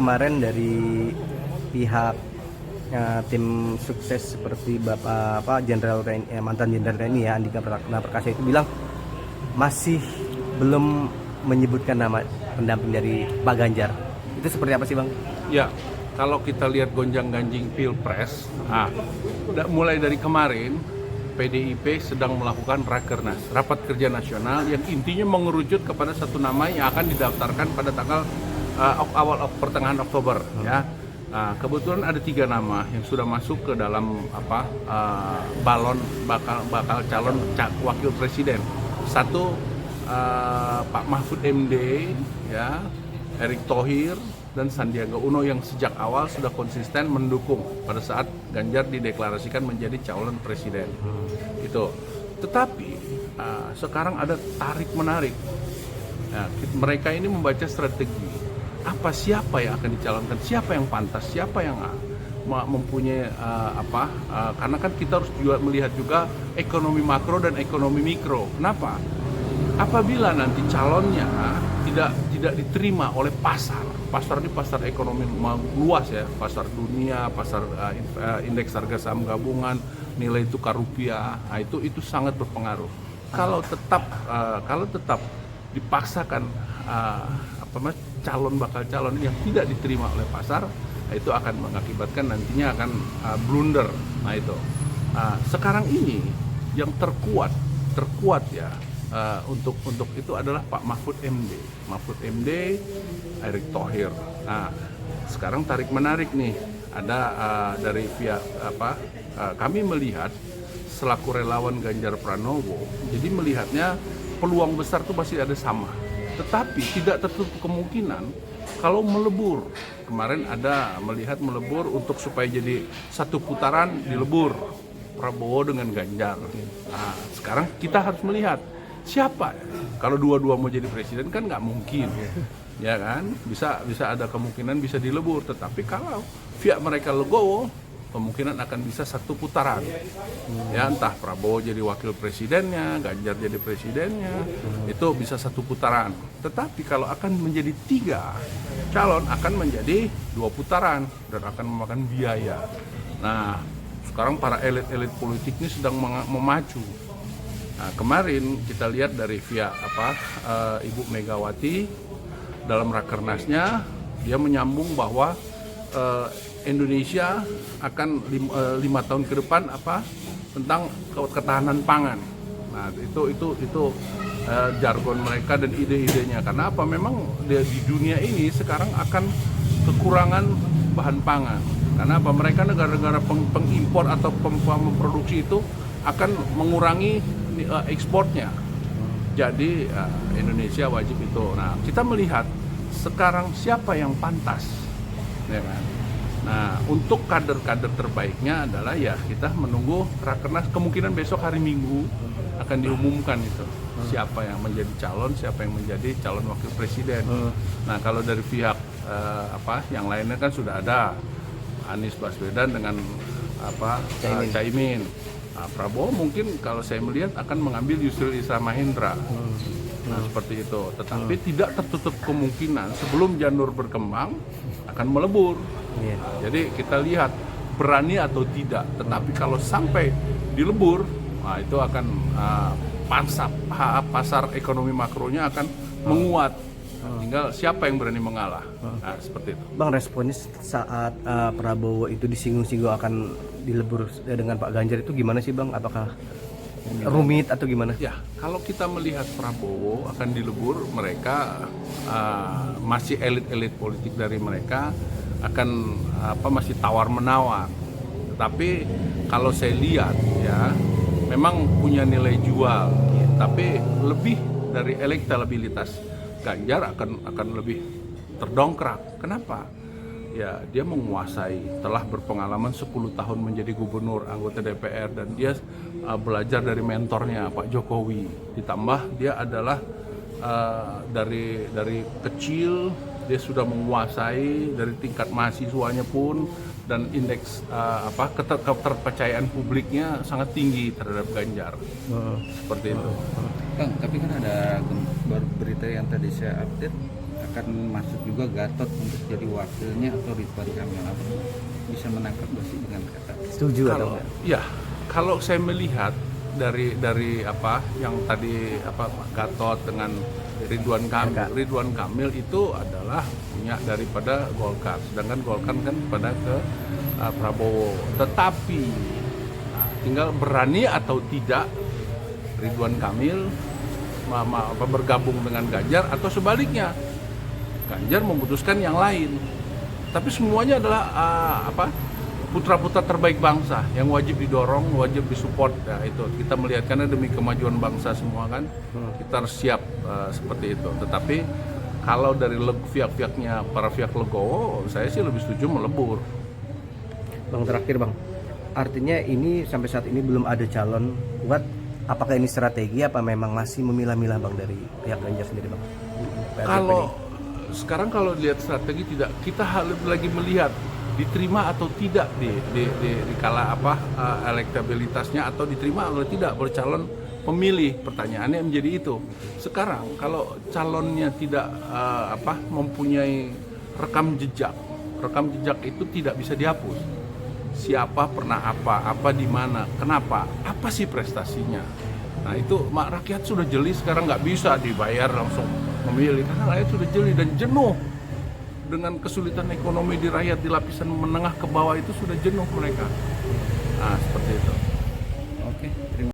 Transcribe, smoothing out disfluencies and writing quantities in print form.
kemarin dari pihak tim sukses seperti Bapak Jenderal TNI, mantan Jenderal TNI ya, Andika Perkasa itu bilang masih belum menyebutkan nama pendamping dari Pak Ganjar. Itu seperti apa sih Bang? Ya, kalau kita lihat gonjang-ganjing Pilpres, mulai dari kemarin PDIP sedang melakukan Rakernas, Rapat Kerja Nasional, yang intinya mengerucut kepada satu nama yang akan didaftarkan pada tanggal pertengahan Oktober. Ya, kebetulan ada 3 nama yang sudah masuk ke dalam balon bakal calon wakil presiden. Satu Pak Mahfud MD, ya, Erick Thohir dan Sandiaga Uno yang sejak awal sudah konsisten mendukung pada saat Ganjar dideklarasikan menjadi calon presiden. Itu. Tetapi sekarang ada tarik menarik. Mereka ini membaca strategi. Siapa yang akan dicalonkan? Siapa yang pantas? Siapa yang mempunyai karena kan kita harus juga melihat juga ekonomi makro dan ekonomi mikro. Kenapa? Apabila nanti calonnya tidak diterima oleh pasar ini pasar ekonomi luas ya, pasar dunia, pasar indeks harga saham gabungan, nilai tukar rupiah, itu sangat berpengaruh. Kalau tetap dipaksakan bakal calon yang tidak diterima oleh pasar, itu akan mengakibatkan nantinya akan blunder. Sekarang ini yang terkuat ya. Untuk itu adalah Pak Mahfud MD, Erick Thohir. Sekarang tarik menarik nih, ada dari pihak kami melihat selaku relawan Ganjar Pranowo, jadi melihatnya peluang besar tuh pasti ada sama, tetapi tidak tertutup kemungkinan kalau melebur. Kemarin ada melihat melebur untuk supaya jadi satu putaran dilebur Prabowo dengan Ganjar. Sekarang kita harus melihat siapa kalau dua-dua mau jadi presiden, kan nggak mungkin ya kan, bisa ada kemungkinan bisa dilebur, tetapi kalau pihak mereka legowo kemungkinan akan bisa satu putaran ya, entah Prabowo jadi wakil presidennya, Ganjar jadi presidennya, itu bisa satu putaran. Tetapi kalau akan menjadi 3 calon akan menjadi 2 putaran dan akan memakan biaya. Sekarang para elit politik ini sedang memacu. Kemarin kita lihat dari via Ibu Megawati dalam Rakernasnya, dia menyambung bahwa Indonesia akan 5 tahun ke depan tentang ketahanan pangan. Itu jargon mereka dan ide-idenya. Karena memang di dunia ini sekarang akan kekurangan bahan pangan. Karena mereka negara-negara pengimpor atau memproduksi itu akan mengurangi ekspornya. Jadi Indonesia wajib itu. Kita melihat sekarang siapa yang pantas, ya kan? Untuk kader-kader terbaiknya adalah ya kita menunggu Rakernas, kemungkinan besok hari Minggu akan diumumkan itu siapa yang menjadi calon, siapa yang menjadi calon wakil presiden. Kalau dari pihak yang lainnya kan sudah ada Anies Baswedan dengan Caimin. Prabowo mungkin kalau saya melihat akan mengambil Yusril Iza Mahendra. Seperti itu. Tetapi tidak tertutup kemungkinan sebelum janur berkembang akan melebur. Jadi kita lihat berani atau tidak. Tetapi kalau sampai dilebur, itu akan pasar ekonomi makronya akan menguat. Tinggal siapa yang berani mengalah. Seperti itu. Bang, responnya saat Prabowo itu disinggung-singgung akan dilebur dengan Pak Ganjar itu gimana sih Bang? Apakah rumit atau gimana? Ya, kalau kita melihat Prabowo akan dilebur, mereka masih elit-elit politik dari mereka akan masih tawar-menawar. Tetapi kalau saya lihat ya, memang punya nilai jual, tapi lebih dari elektabilitas Ganjar akan lebih terdongkrak. Kenapa? Ya, dia menguasai, telah berpengalaman 10 tahun menjadi gubernur, anggota DPR, dan dia belajar dari mentornya Pak Jokowi. Ditambah dia adalah dari kecil dia sudah menguasai dari tingkat mahasiswanya pun, dan indeks keterpercayaan publiknya sangat tinggi terhadap Ganjar. Seperti itu. Bang, tapi kan ada baru berita yang tadi saya update akan masuk juga Gatot untuk jadi wakilnya atau Ridwan Kamil, apa bisa menangkap nggak sih dengan kata? Setuju atau Kalau enggak? ya, kalau saya melihat dari apa yang tadi apa Pak Gatot dengan Ridwan Kamil, Enggak. Ridwan Kamil itu adalah punya daripada Golkar, sedangkan Golkar kan pada ke Prabowo. Tetapi tinggal berani atau tidak Ridwan Kamil bergabung dengan Ganjar atau sebaliknya Ganjar memutuskan yang lain. Tapi semuanya adalah putra-putra terbaik bangsa yang wajib didorong, wajib disupport. Ya, itu kita melihat karena demi kemajuan bangsa semua kan, kita harus siap seperti itu. Tetapi kalau dari pihak-pihaknya para pihak Legowo, saya sih lebih setuju melebur. Bang, terakhir Bang, artinya ini sampai saat ini belum ada calon kuat. Apakah ini strategi apa memang masih memilah-milah Bang dari pihak Ganjar sendiri Bang? Kalau sekarang kalau lihat strategi tidak, kita lagi melihat diterima atau tidak di kala elektabilitasnya atau diterima atau tidak oleh calon pemilih. Pertanyaannya menjadi itu. Sekarang kalau calonnya tidak mempunyai rekam jejak itu tidak bisa dihapus. Siapa pernah apa di mana, kenapa, apa sih prestasinya. Nah itu rakyat sudah jeli sekarang, nggak bisa dibayar langsung memilih karena rakyat sudah jeli dan jenuh dengan kesulitan ekonomi di rakyat di lapisan menengah ke bawah itu sudah jenuh mereka. Nah seperti itu. Oke, terima